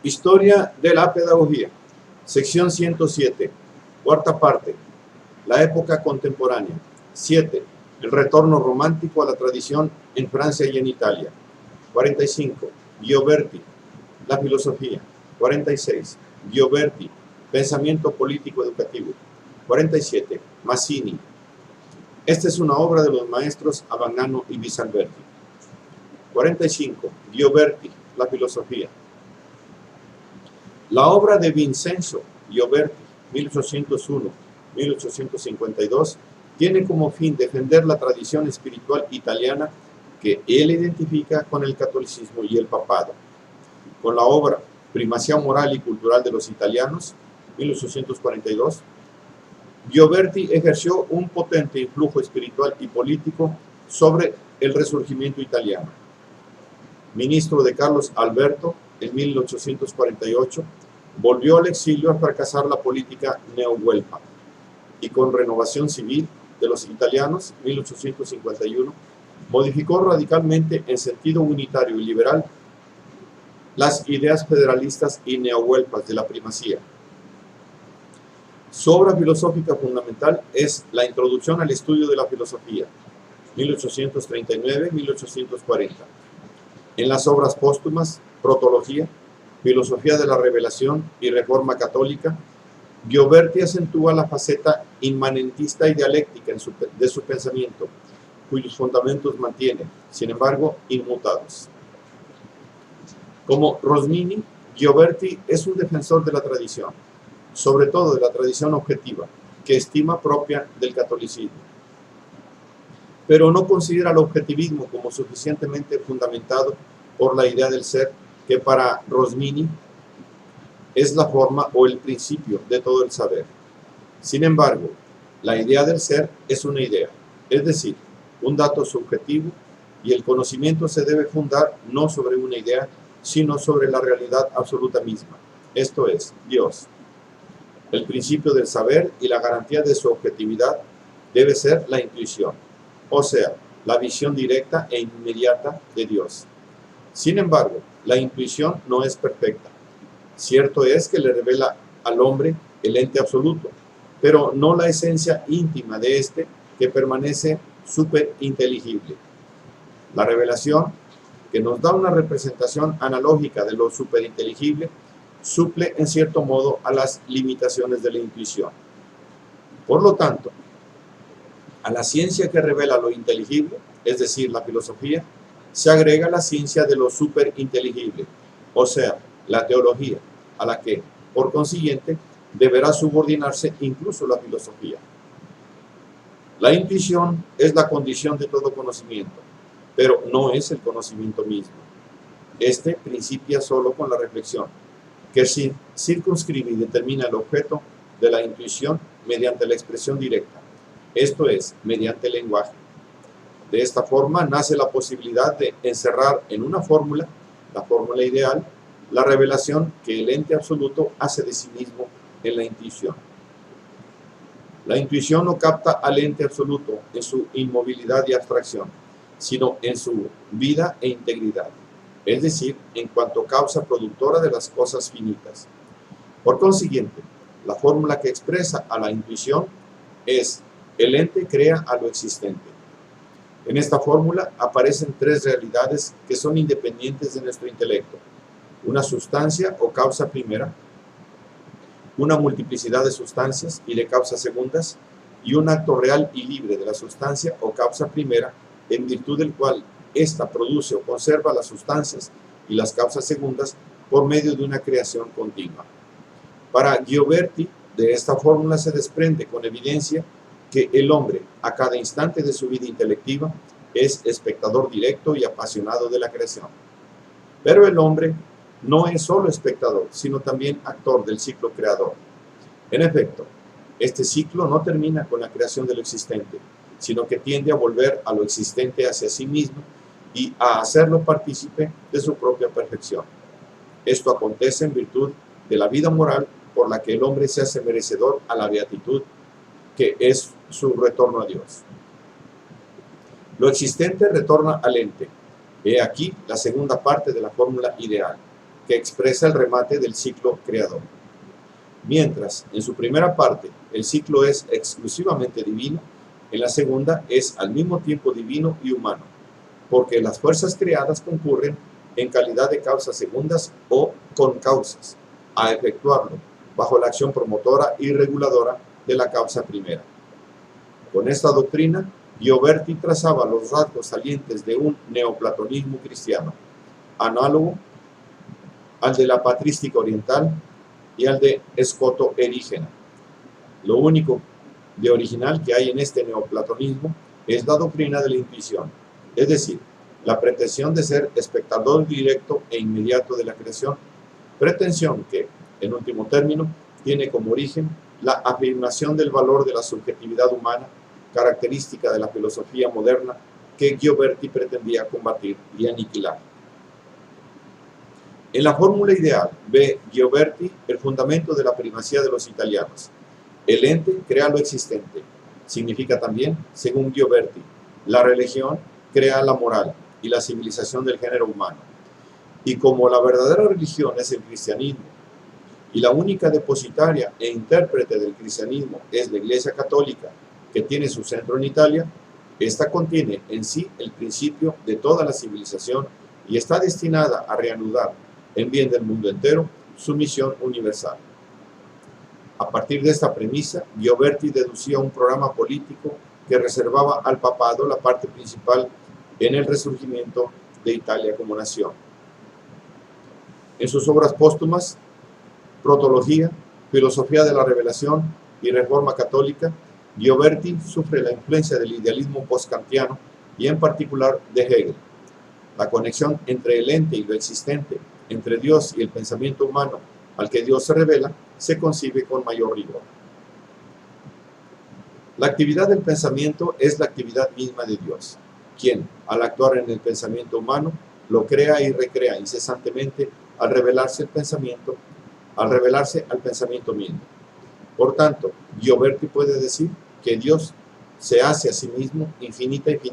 Historia de la pedagogía. Sección 107. Cuarta parte. La época contemporánea. 7. El retorno romántico a la tradición en Francia y en Italia. 45. Gioberti. La filosofía. 46. Gioberti. Pensamiento político educativo. 47. Mazzini. Esta es una obra de los maestros Abagnano y Bisalberti. 45. Gioberti. La filosofía. La obra de Vincenzo Gioberti, 1801-1852, tiene como fin defender la tradición espiritual italiana que él identifica con el catolicismo y el papado. Con la obra Primacía moral y cultural de los italianos, 1842, Gioberti ejerció un potente influjo espiritual y político sobre el resurgimiento italiano. Ministro de Carlos Alberto, en 1848, volvió al exilio al fracasar la política neovuelfa y con Renovación Civil de los italianos, 1851, modificó radicalmente en sentido unitario y liberal las ideas federalistas y neovuelfas de la primacía. Su obra filosófica fundamental es La Introducción al Estudio de la Filosofía, 1839-1840. En las obras póstumas, Protología, Filosofía de la Revelación y Reforma Católica, Gioberti acentúa la faceta inmanentista y dialéctica de su pensamiento, cuyos fundamentos mantiene, sin embargo, inmutados. Como Rosmini, Gioberti es un defensor de la tradición, sobre todo de la tradición objetiva, que estima propia del catolicismo, pero no considera el objetivismo como suficientemente fundamentado por la idea del ser, que para Rosmini es la forma o el principio de todo el saber. Sin embargo, la idea del ser es una idea, es decir, un dato subjetivo, y el conocimiento se debe fundar no sobre una idea, sino sobre la realidad absoluta misma, esto es, Dios. El principio del saber y la garantía de su objetividad debe ser la intuición, o sea, la visión directa e inmediata de Dios. Sin embargo, la intuición no es perfecta. Cierto es que le revela al hombre el ente absoluto, pero no la esencia íntima de éste, que permanece superinteligible. La revelación, que nos da una representación analógica de lo superinteligible, suple en cierto modo a las limitaciones de la intuición. Por lo tanto, a la ciencia que revela lo inteligible, es decir, la filosofía, se agrega la ciencia de lo superinteligible, o sea, la teología, a la que, por consiguiente, deberá subordinarse incluso la filosofía. La intuición es la condición de todo conocimiento, pero no es el conocimiento mismo. Este principia solo con la reflexión, que circunscribe y determina el objeto de la intuición mediante la expresión directa, esto es, mediante el lenguaje. De esta forma nace la posibilidad de encerrar en una fórmula, la fórmula ideal, la revelación que el ente absoluto hace de sí mismo en la intuición. La intuición no capta al ente absoluto en su inmovilidad y abstracción, sino en su vida e integridad, es decir, en cuanto causa productora de las cosas finitas. Por consiguiente, la fórmula que expresa a la intuición es: el ente crea a lo existente. En esta fórmula aparecen tres realidades que son independientes de nuestro intelecto: una sustancia o causa primera, una multiplicidad de sustancias y de causas segundas, y un acto real y libre de la sustancia o causa primera, en virtud del cual ésta produce o conserva las sustancias y las causas segundas por medio de una creación continua. Para Gioberti, de esta fórmula se desprende con evidencia que el hombre, a cada instante de su vida intelectiva, es espectador directo y apasionado de la creación. Pero el hombre no es solo espectador, sino también actor del ciclo creador. En efecto, este ciclo no termina con la creación de lo existente, sino que tiende a volver a lo existente hacia sí mismo y a hacerlo partícipe de su propia perfección. Esto acontece en virtud de la vida moral por la que el hombre se hace merecedor a la beatitud, que es su retorno a Dios. Lo existente retorna al ente. He aquí la segunda parte de la fórmula ideal. que expresa el remate del ciclo creador. Mientras en su primera parte el ciclo es exclusivamente divino, en la segunda es al mismo tiempo divino y humano, porque las fuerzas creadas concurren en calidad de causas segundas o concausas a efectuarlo bajo la acción promotora y reguladora de la causa primera. Con esta doctrina, Gioberti trazaba los rasgos salientes de un neoplatonismo cristiano, análogo al de la patrística oriental y al de Escoto Erígena. Lo único de original que hay en este neoplatonismo es la doctrina de la intuición, es decir, la pretensión de ser espectador directo e inmediato de la creación, pretensión que, en último término, tiene como origen la afirmación del valor de la subjetividad humana, característica de la filosofía moderna que Gioberti pretendía combatir y aniquilar. En la fórmula ideal ve Gioberti el fundamento de la primacía de los italianos. El ente crea lo existente. Significa también, según Gioberti, la religión crea la moral y la civilización del género humano. Y como la verdadera religión es el cristianismo, y la única depositaria e intérprete del cristianismo es la Iglesia Católica, que tiene su centro en Italia, esta contiene en sí el principio de toda la civilización y está destinada a reanudar, en bien del mundo entero, su misión universal. A partir de esta premisa, Gioberti deducía un programa político que reservaba al papado la parte principal en el resurgimiento de Italia como nación. En sus obras póstumas, Protología, Filosofía de la Revelación y Reforma Católica, Gioberti sufre la influencia del idealismo postkantiano y en particular de Hegel. La conexión entre el ente y lo existente, entre Dios y el pensamiento humano al que Dios se revela, se concibe con mayor rigor. La actividad del pensamiento es la actividad misma de Dios, quien, al actuar en el pensamiento humano, lo crea y recrea incesantemente al revelarse al pensamiento mismo. Por tanto, Gioberti puede decir que Dios se hace a sí mismo infinitamente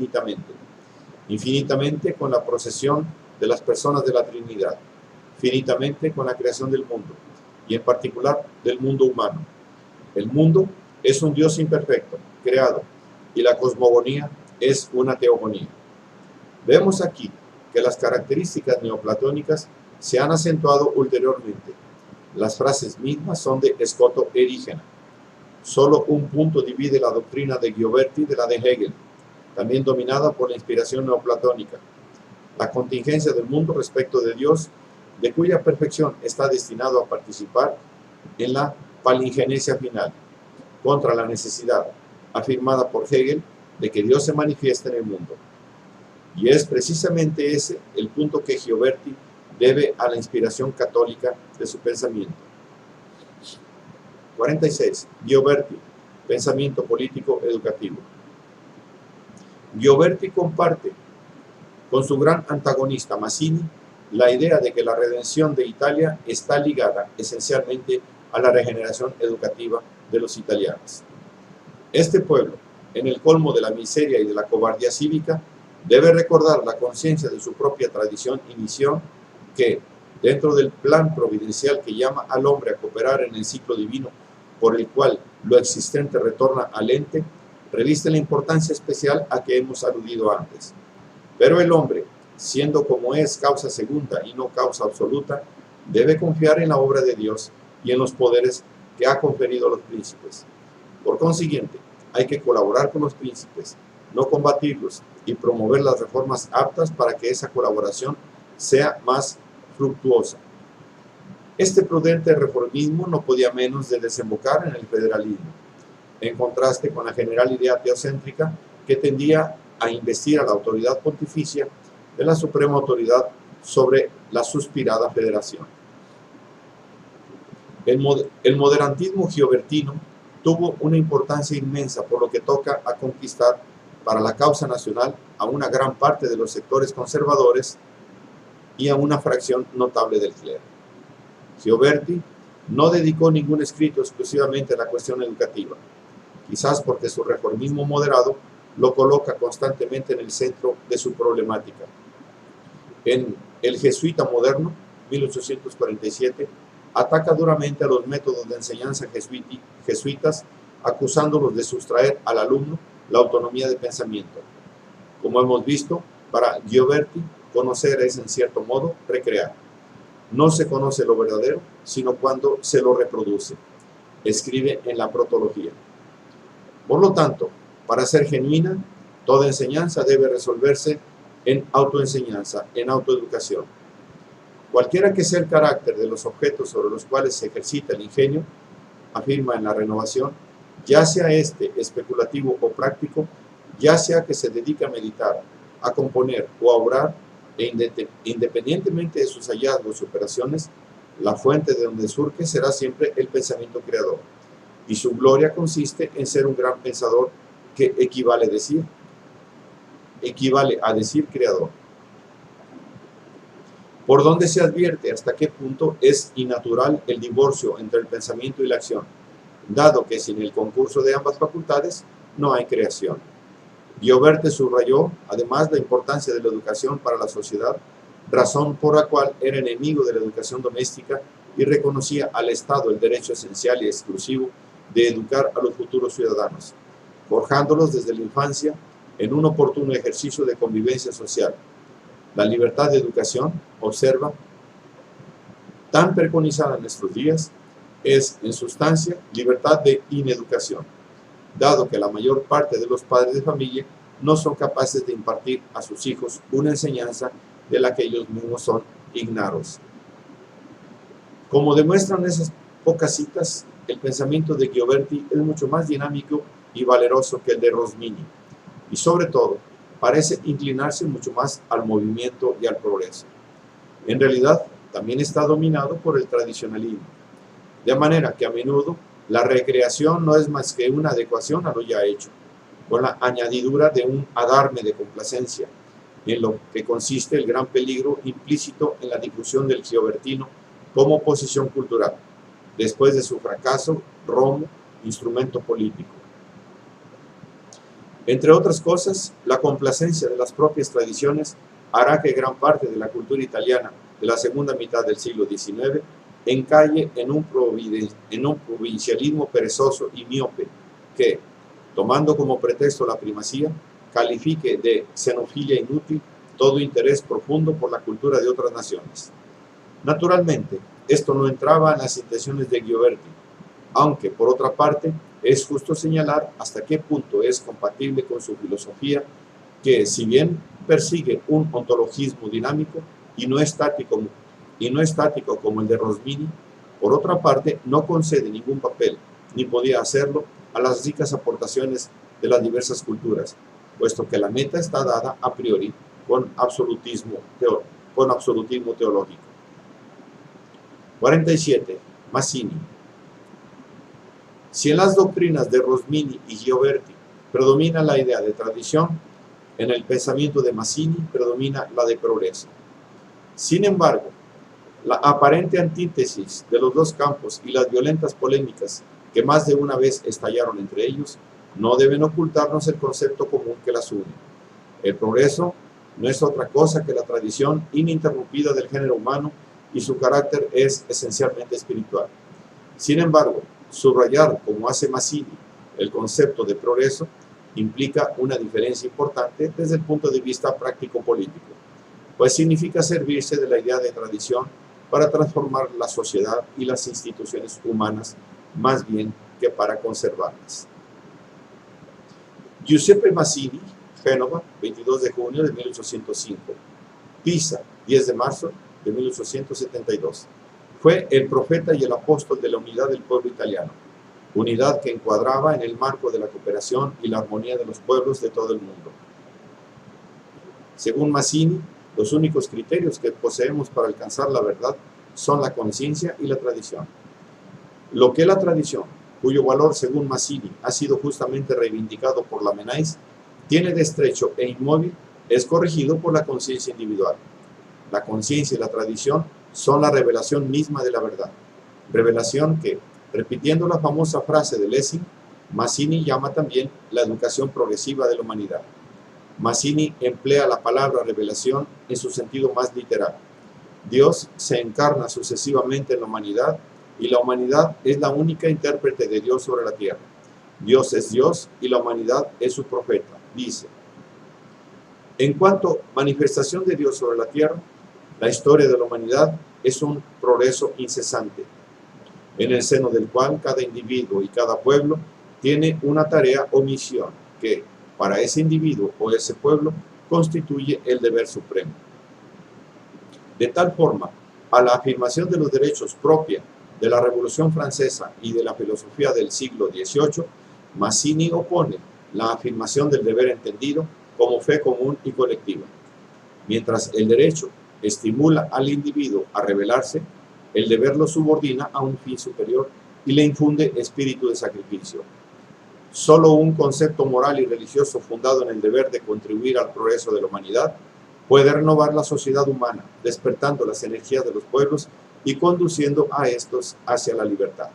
con la procesión de las personas de la Trinidad, finitamente con la creación del mundo, y en particular del mundo humano. El mundo es un Dios imperfecto, creado, y la cosmogonía es una teogonía. Vemos aquí que las características neoplatónicas se han acentuado ulteriormente. Las frases mismas son de Escoto Erígena. Solo un punto divide la doctrina de Gioberti de la de Hegel, también dominada por la inspiración neoplatónica: la contingencia del mundo respecto de Dios, de cuya perfección está destinado a participar en la palingenesia final, contra la necesidad, afirmada por Hegel, de que Dios se manifieste en el mundo. Y es precisamente ese el punto que Gioberti debe a la inspiración católica de su pensamiento. 46. Gioberti, pensamiento político educativo. Gioberti comparte con su gran antagonista Mazzini la idea de que la redención de Italia está ligada esencialmente a la regeneración educativa de los italianos. Este pueblo, en el colmo de la miseria y de la cobardía cívica, debe recordar la conciencia de su propia tradición y misión que, dentro del plan providencial que llama al hombre a cooperar en el ciclo divino por el cual lo existente retorna al ente, reviste la importancia especial a que hemos aludido antes. Pero el hombre, siendo como es causa segunda y no causa absoluta, debe confiar en la obra de Dios y en los poderes que ha conferido a los príncipes. Por consiguiente, hay que colaborar con los príncipes, no combatirlos, y promover las reformas aptas para que esa colaboración sea más fructuosa. Este prudente reformismo no podía menos de desembocar en el federalismo, en contraste con la general idea teocéntrica que tendía a investir a la autoridad pontificia de la suprema autoridad sobre la suspirada federación. El moderantismo giobertino tuvo una importancia inmensa por lo que toca a conquistar para la causa nacional a una gran parte de los sectores conservadores y a una fracción notable del clero. Gioberti no dedicó ningún escrito exclusivamente a la cuestión educativa, quizás porque su reformismo moderado lo coloca constantemente en el centro de su problemática. En El jesuita moderno, 1847, ataca duramente a los métodos de enseñanza jesuitas, acusándolos de sustraer al alumno la autonomía de pensamiento. Como hemos visto, para Gioberti, conocer es, en cierto modo, recrear. No se conoce lo verdadero, sino cuando se lo reproduce. Escribe en la Protología. Por lo tanto, para ser genuina, toda enseñanza debe resolverse en autoenseñanza, en autoeducación. Cualquiera que sea el carácter de los objetos sobre los cuales se ejercita el ingenio, afirma en la Renovación, ya sea este especulativo o práctico, ya sea que se dedique a meditar, a componer o a obrar, e independientemente de sus hallazgos y operaciones, la fuente de donde surge será siempre el pensamiento creador, y su gloria consiste en ser un gran pensador que equivale a decir creador. Por donde se advierte hasta qué punto es innatural el divorcio entre el pensamiento y la acción, dado que sin el concurso de ambas facultades no hay creación. Gioberti subrayó, además, la importancia de la educación para la sociedad, razón por la cual era enemigo de la educación doméstica y reconocía al Estado el derecho esencial y exclusivo de educar a los futuros ciudadanos, forjándolos desde la infancia en un oportuno ejercicio de convivencia social. La libertad de educación, observa, tan preconizada en nuestros días, es, en sustancia, libertad de ineducación, dado que la mayor parte de los padres de familia no son capaces de impartir a sus hijos una enseñanza de la que ellos mismos son ignaros. Como demuestran esas pocas citas, el pensamiento de Gioberti es mucho más dinámico y valeroso que el de Rosmini, y sobre todo, parece inclinarse mucho más al movimiento y al progreso. En realidad, también está dominado por el tradicionalismo, de manera que a menudo la recreación no es más que una adecuación a lo ya hecho, con la añadidura de un adarme de complacencia, en lo que consiste el gran peligro implícito en la difusión del giobertino como posición cultural, después de su fracaso, Romo, instrumento político. Entre otras cosas, la complacencia de las propias tradiciones hará que gran parte de la cultura italiana de la segunda mitad del siglo XIX encalle en un provincialismo perezoso y miope que, tomando como pretexto la primacía, califique de xenofilia inútil todo interés profundo por la cultura de otras naciones. Naturalmente, esto no entraba en las intenciones de Gioberti, aunque, por otra parte, es justo señalar hasta qué punto es compatible con su filosofía que, si bien persigue un ontologismo dinámico y no estático como el de Rosmini, por otra parte no concede ningún papel, ni podía hacerlo, a las ricas aportaciones de las diversas culturas, puesto que la meta está dada a priori con absolutismo teológico. 47. Mazzini. Si en las doctrinas de Rosmini y Gioberti predomina la idea de tradición, en el pensamiento de Mazzini predomina la de progreso. Sin embargo, la aparente antítesis de los dos campos y las violentas polémicas que más de una vez estallaron entre ellos no deben ocultarnos el concepto común que las une. El progreso no es otra cosa que la tradición ininterrumpida del género humano y su carácter es esencialmente espiritual. Sin embargo, subrayar, como hace Mazzini, el concepto de progreso implica una diferencia importante desde el punto de vista práctico-político, pues significa servirse de la idea de tradición para transformar la sociedad y las instituciones humanas más bien que para conservarlas. Giuseppe Mazzini, Génova, 22 de junio de 1805. Pisa, 10 de marzo de 1872. Fue el profeta y el apóstol de la unidad del pueblo italiano, unidad que encuadraba en el marco de la cooperación y la armonía de los pueblos de todo el mundo. Según Mazzini, los únicos criterios que poseemos para alcanzar la verdad son la conciencia y la tradición. Lo que la tradición, cuyo valor según Mazzini ha sido justamente reivindicado por Lamennais, tiene de estrecho e inmóvil, es corregido por la conciencia individual. La conciencia y la tradición son la revelación misma de la verdad, revelación que, repitiendo la famosa frase de Lessing, Mazzini llama también la educación progresiva de la humanidad. Mazzini emplea la palabra revelación en su sentido más literal. Dios se encarna sucesivamente en la humanidad y la humanidad es la única intérprete de Dios sobre la tierra. Dios es Dios y la humanidad es su profeta. Dice, en cuanto a manifestación de Dios sobre la tierra, la historia de la humanidad es un progreso incesante, en el seno del cual cada individuo y cada pueblo tiene una tarea o misión que, para ese individuo o ese pueblo, constituye el deber supremo. De tal forma, a la afirmación de los derechos propia de la Revolución Francesa y de la filosofía del siglo XVIII, Mazzini opone la afirmación del deber entendido como fe común y colectiva. Mientras el derecho estimula al individuo a rebelarse, el deber lo subordina a un fin superior y le infunde espíritu de sacrificio. Solo un concepto moral y religioso fundado en el deber de contribuir al progreso de la humanidad puede renovar la sociedad humana, despertando las energías de los pueblos y conduciendo a estos hacia la libertad.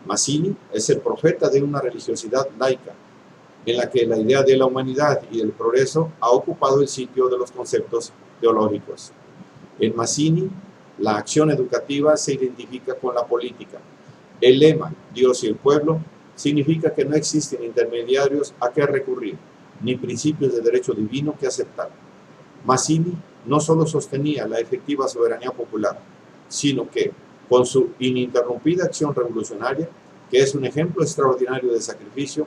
Mazzini es el profeta de una religiosidad laica, en la que la idea de la humanidad y del progreso ha ocupado el sitio de los conceptos teológicos. En Mazzini, la acción educativa se identifica con la política. El lema Dios y el pueblo significa que no existen intermediarios a que recurrir, ni principios de derecho divino que aceptar. Mazzini no solo sostenía la efectiva soberanía popular, sino que, con su ininterrumpida acción revolucionaria, que es un ejemplo extraordinario de sacrificio,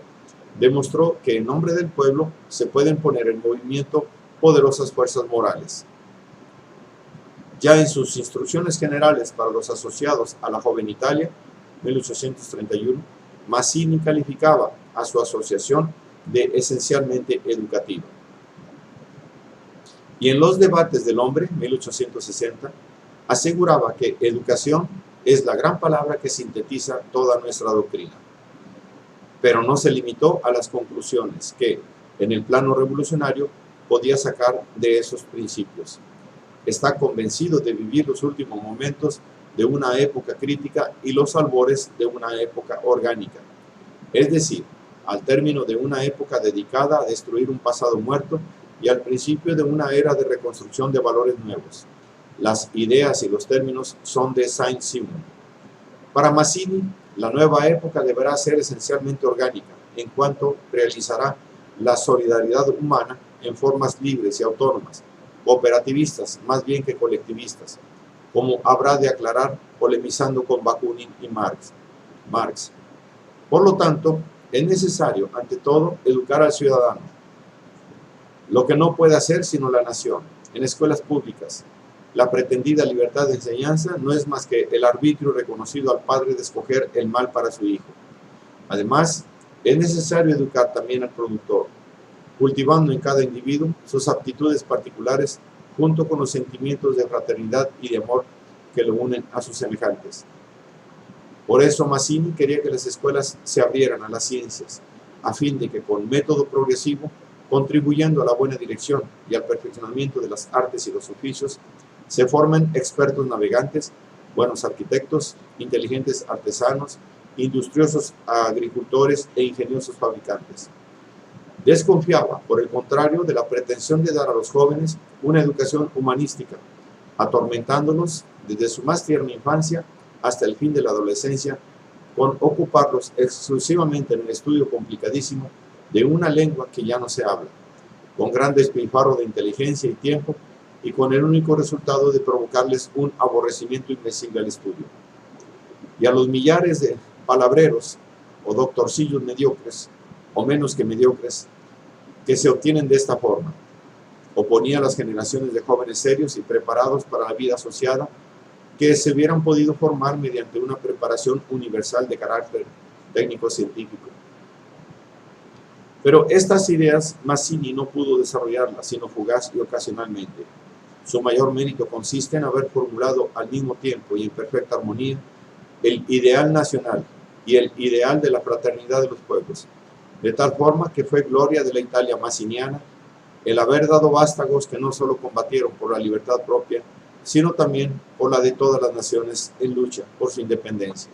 demostró que en nombre del pueblo se pueden poner en movimiento poderosas fuerzas morales. Ya en sus instrucciones generales para los asociados a la joven Italia, 1831, Mazzini calificaba a su asociación de esencialmente educativa. Y en los debates del hombre, 1860, aseguraba que educación es la gran palabra que sintetiza toda nuestra doctrina. Pero no se limitó a las conclusiones que, en el plano revolucionario, podía sacar de esos principios. Está convencido de vivir los últimos momentos de una época crítica y los albores de una época orgánica. Es decir, al término de una época dedicada a destruir un pasado muerto y al principio de una era de reconstrucción de valores nuevos. Las ideas y los términos son de Saint-Simon. Para Mazzini, la nueva época deberá ser esencialmente orgánica, en cuanto realizará la solidaridad humana en formas libres y autónomas, cooperativistas más bien que colectivistas, como habrá de aclarar polemizando con Bakunin y Marx. Por lo tanto, es necesario, ante todo, educar al ciudadano, lo que no puede hacer sino la nación, en escuelas públicas. La pretendida libertad de enseñanza no es más que el arbitrio reconocido al padre de escoger el mal para su hijo. Además, es necesario educar también al productor, cultivando en cada individuo sus aptitudes particulares junto con los sentimientos de fraternidad y de amor que lo unen a sus semejantes. Por eso Mazzini quería que las escuelas se abrieran a las ciencias, a fin de que con método progresivo, contribuyendo a la buena dirección y al perfeccionamiento de las artes y los oficios, se formen expertos navegantes, buenos arquitectos, inteligentes artesanos, industriosos agricultores e ingeniosos fabricantes. Desconfiaba, por el contrario, de la pretensión de dar a los jóvenes una educación humanística, atormentándolos desde su más tierna infancia hasta el fin de la adolescencia, con ocuparlos exclusivamente en el estudio complicadísimo de una lengua que ya no se habla, con gran despilfarro de inteligencia y tiempo, y con el único resultado de provocarles un aborrecimiento invencible al estudio. Y a los millares de palabreros o doctorcillos mediocres, o menos que mediocres, que se obtienen de esta forma, oponía a las generaciones de jóvenes serios y preparados para la vida asociada, que se hubieran podido formar mediante una preparación universal de carácter técnico-científico. Pero estas ideas Mazzini no pudo desarrollarlas, sino fugaz y ocasionalmente. Su mayor mérito consiste en haber formulado al mismo tiempo y en perfecta armonía el ideal nacional y el ideal de la fraternidad de los pueblos, de tal forma que fue gloria de la Italia mazziniana el haber dado vástagos que no solo combatieron por la libertad propia, sino también por la de todas las naciones en lucha por su independencia.